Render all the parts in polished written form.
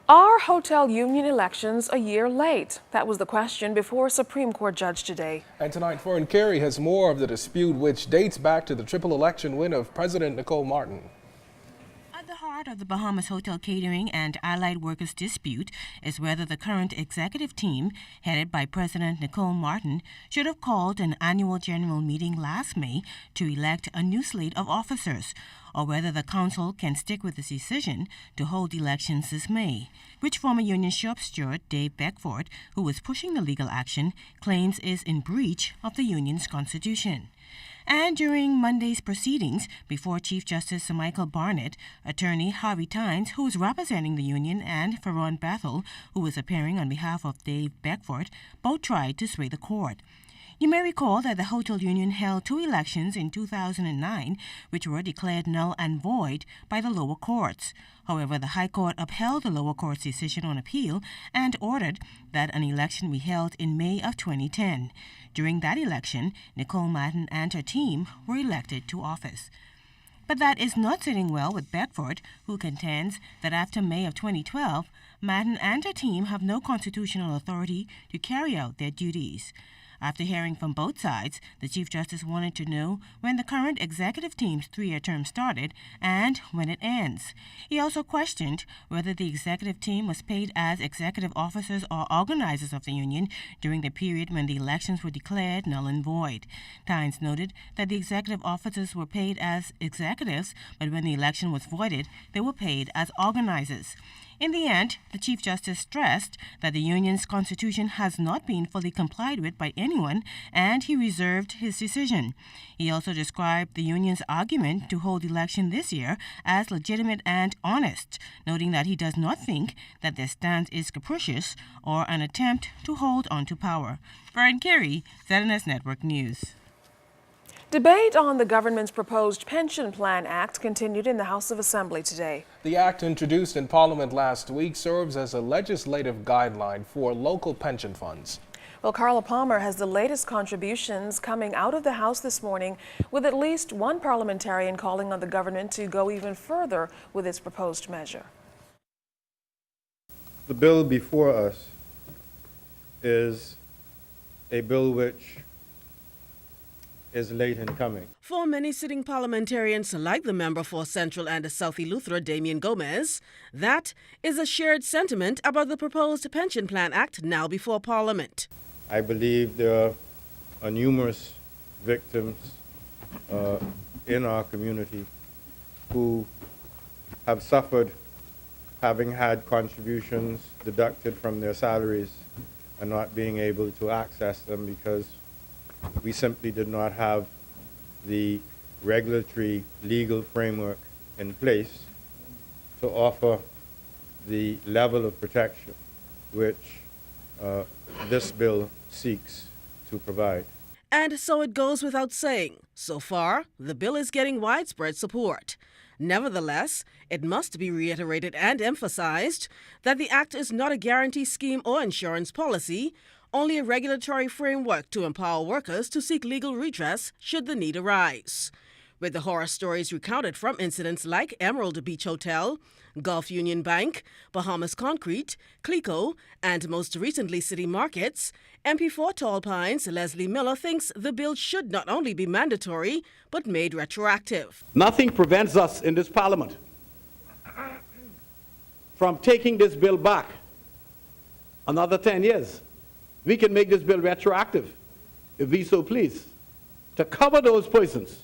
Are hotel union elections a year late? That was the question before a Supreme Court judge today. And tonight, Fern Carey has more of the dispute, which dates back to the triple election win of President Nicole Martin. At the heart of the Bahamas hotel catering and allied workers dispute is whether the current executive team, headed by President Nicole Martin, should have called an annual general meeting last May to elect a new slate of officers, or whether the council can stick with its decision to hold elections this May, which former union shop steward Dave Beckford, who was pushing the legal action, claims is in breach of the union's constitution. And during Monday's proceedings before Chief Justice Sir Michael Barnett, attorney Harvey Tynes, who was representing the union, and Ferron Bethel, who was appearing on behalf of Dave Beckford, both tried to sway the court. You may recall that the hotel union held two elections in 2009, which were declared null and void by the lower courts. However, the High Court upheld the lower court's decision on appeal and ordered that an election be held in May of 2010. During that election, Nicole Martin and her team were elected to office. But that is not sitting well with Beckford, who contends that after May of 2012, Martin and her team have no constitutional authority to carry out their duties. After hearing from both sides, the Chief Justice wanted to know when the current executive team's three-year term started and when it ends. He also questioned whether the executive team was paid as executive officers or organizers of the union during the period when the elections were declared null and void. Tynes noted that the executive officers were paid as executives, but when the election was voided, they were paid as organizers. In the end, the Chief Justice stressed that the union's constitution has not been fully complied with by anyone, and he reserved his decision. He also described the union's argument to hold election this year as legitimate and honest, noting that he does not think that their stance is capricious or an attempt to hold on to power. Fern Carey, ZNS Network News. Debate on the government's proposed Pension Plan Act continued in the House of Assembly today. The act, introduced in Parliament last week, serves as a legislative guideline for local pension funds. Well, Carla Palmer has the latest contributions coming out of the House this morning, with at least one parliamentarian calling on the government to go even further with its proposed measure. The bill before us is a bill which is late in coming. For many sitting parliamentarians like the member for Central and South Eleuthera, Damin Gomez, that is a shared sentiment about the proposed Pension Plan Act now before Parliament. I believe there are numerous victims in our community who have suffered having had contributions deducted from their salaries and not being able to access them because we simply did not have the regulatory legal framework in place to offer the level of protection which this bill seeks to provide. And so it goes without saying, so far, the bill is getting widespread support. Nevertheless, it must be reiterated and emphasized that the Act is not a guarantee scheme or insurance policy, only a regulatory framework to empower workers to seek legal redress should the need arise. With the horror stories recounted from incidents like Emerald Beach Hotel, Gulf Union Bank, Bahamas Concrete, Clico, and most recently City Markets, MP for Tall Pines Leslie Miller thinks the bill should not only be mandatory, but made retroactive. Nothing prevents us in this Parliament from taking this bill back another 10 years. We can make this bill retroactive, if we so please, to cover those persons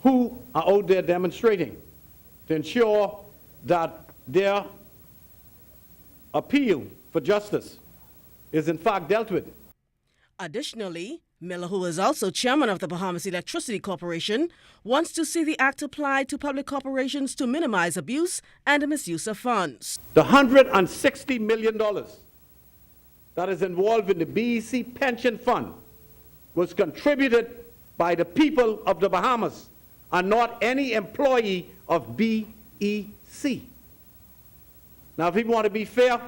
who are out there demonstrating, to ensure that their appeal for justice is in fact dealt with. Additionally, Miller, who is also chairman of the Bahamas Electricity Corporation, wants to see the act applied to public corporations to minimize abuse and misuse of funds. The $160 million that is involved in the BEC pension fund was contributed by the people of the Bahamas and not any employee of BEC. Now, if we want to be fair,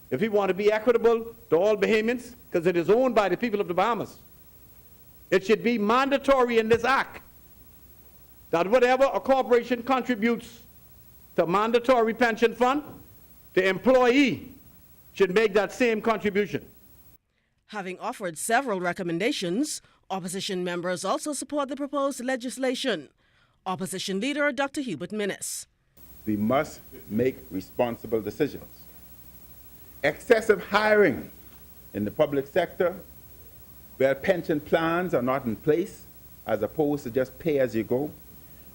if we want to be equitable to all Bahamians, because it is owned by the people of the Bahamas, it should be mandatory in this act that whatever a corporation contributes to mandatory pension fund The employee should make that same contribution. Having offered several recommendations, opposition members also support the proposed legislation. Opposition leader Dr. Hubert Minnis. We must make responsible decisions. Excessive hiring in the public sector, where pension plans are not in place, as opposed to just pay as you go,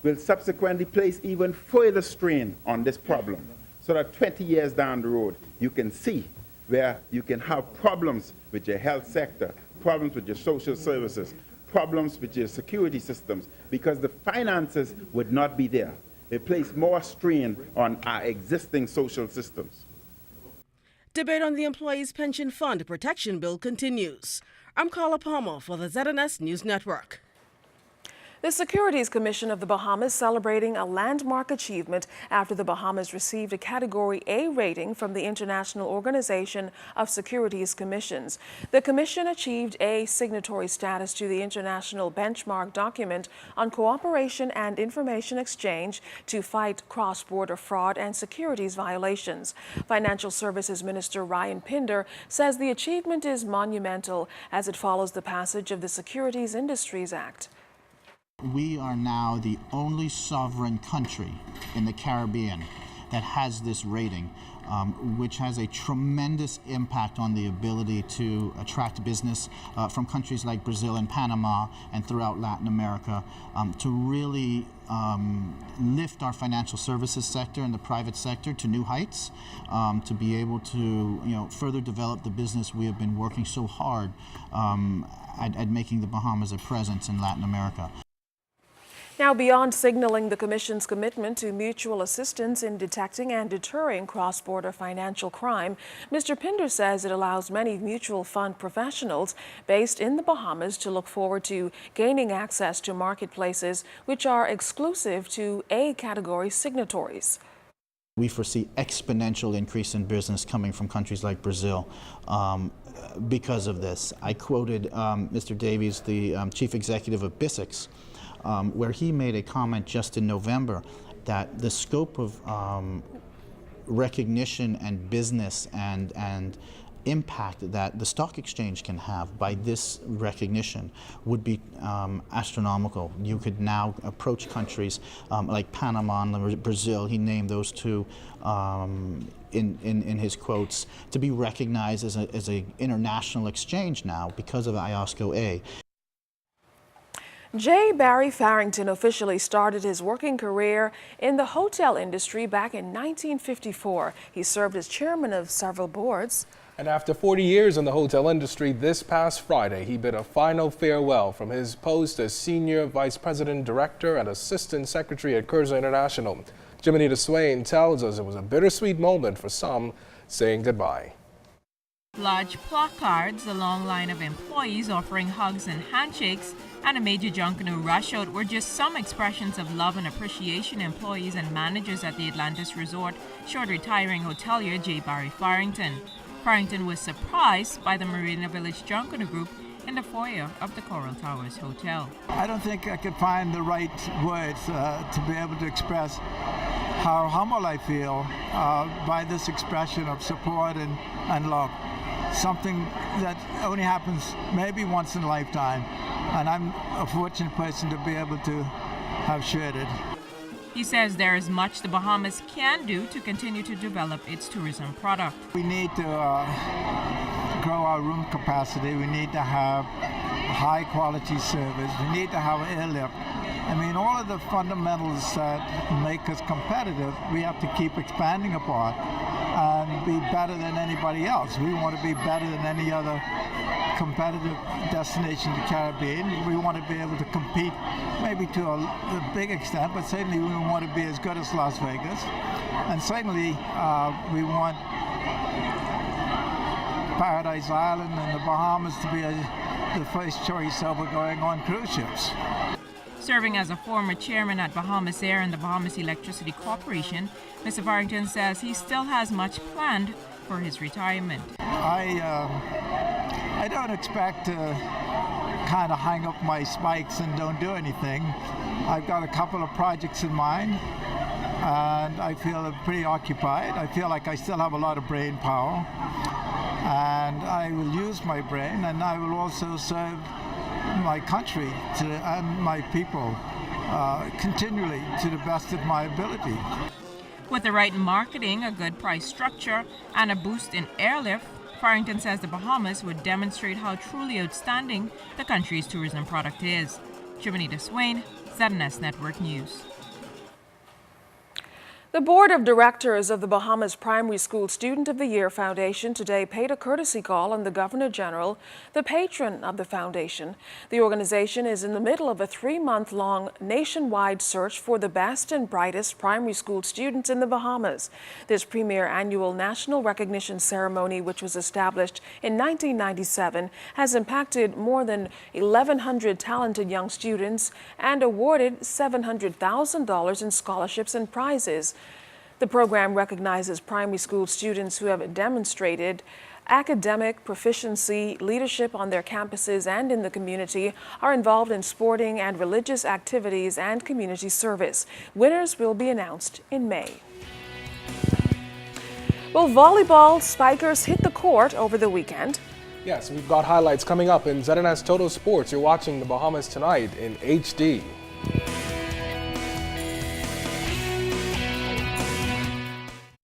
will subsequently place even further strain on this problem, so that 20 years down the road, you can see where you can have problems with your health sector, problems with your social services, problems with your security systems, because the finances would not be there. It places more strain on our existing social systems. Debate on the Employees Pension Fund Protection Bill continues. I'm Carla Palmer for the ZNS News Network. The Securities Commission of the Bahamas celebrating a landmark achievement after the Bahamas received a Category A rating from the International Organization of Securities Commissions. The commission achieved A signatory status to the international benchmark document on cooperation and information exchange to fight cross-border fraud and securities violations. Financial Services Minister Ryan Pinder says the achievement is monumental as it follows the passage of the Securities Industries Act. We are now the only sovereign country in the Caribbean that has this rating, which has a tremendous impact on the ability to attract business from countries like Brazil and Panama and throughout Latin America, to really lift our financial services sector and the private sector to new heights, to be able to further develop the business we have been working so hard at making the Bahamas a presence in Latin America. Now, beyond signaling the Commission's commitment to mutual assistance in detecting and deterring cross-border financial crime, Mr. Pinder says it allows many mutual fund professionals based in the Bahamas to look forward to gaining access to marketplaces which are exclusive to A category signatories. We foresee exponential increase in business coming from countries like Brazil because of this. I quoted Mr. Davies, the chief executive of BISEX, where he made a comment just in November that the scope of recognition and business and impact that the stock exchange can have by this recognition would be astronomical. You could now approach countries like Panama and Brazil, he named those two in his quotes, to be recognized as an international exchange now because of IOSCO A. J. Barry Farrington officially started his working career in the hotel industry back in 1954. He served as chairman of several boards. And after 40 years in the hotel industry, this past Friday, he bid a final farewell from his post as Senior Vice President, Director, and Assistant Secretary at Curzon International. Jiminita Swain tells us it was a bittersweet moment for some, saying goodbye. Large placards, a long line of employees offering hugs and handshakes, and a major Junkanoo rush out were just some expressions of love and appreciation employees and managers at the Atlantis Resort showed retiring hotelier J. Barry Farrington. Farrington was surprised by the Marina Village Junkanoo group in the foyer of the Coral Towers Hotel. I don't think I could find the right words to be able to express how humble I feel by this expression of support and love. Something that only happens maybe once in a lifetime, and I'm a fortunate person to be able to have shared it. He says there is much the Bahamas can do to continue to develop its tourism product. We need to grow our room capacity. We need to have high quality service. We need to have airlift. I mean, all of the fundamentals that make us competitive, we have to keep expanding upon and be better than anybody else. We want to be better than any other competitive destination in the Caribbean. We want to be able to compete maybe to a big extent, but certainly we want to be as good as Las Vegas. And certainly we want Paradise Island and the Bahamas to be the first choice over going on cruise ships. Serving as a former chairman at Bahamas Air and the Bahamas Electricity Corporation, Mr. Farrington says he still has much planned for his retirement. I don't expect to kind of hang up my spikes and don't do anything. I've got a couple of projects in mind, and I feel pretty occupied. I feel like I still have a lot of brain power, and I will use my brain, and I will also serve my country and my people continually to the best of my ability. With the right marketing, a good price structure, and a boost in airlift, Farrington says the Bahamas would demonstrate how truly outstanding the country's tourism product is. Jiminy Swain, ZNS Network News. The Board of Directors of the Bahamas Primary School Student of the Year Foundation today paid a courtesy call on the Governor General, the patron of the foundation. The organization is in the middle of a 3-month-long nationwide search for the best and brightest primary school students in the Bahamas. This premier annual national recognition ceremony, which was established in 1997, has impacted more than 1,100 talented young students and awarded $700,000 in scholarships and prizes. The program recognizes primary school students who have demonstrated academic proficiency, leadership on their campuses and in the community, are involved in sporting and religious activities and community service. Winners will be announced in May. Well, volleyball spikers hit the court over the weekend. Yes, we've got highlights coming up in ZNS Total Sports. You're watching the Bahamas tonight in HD.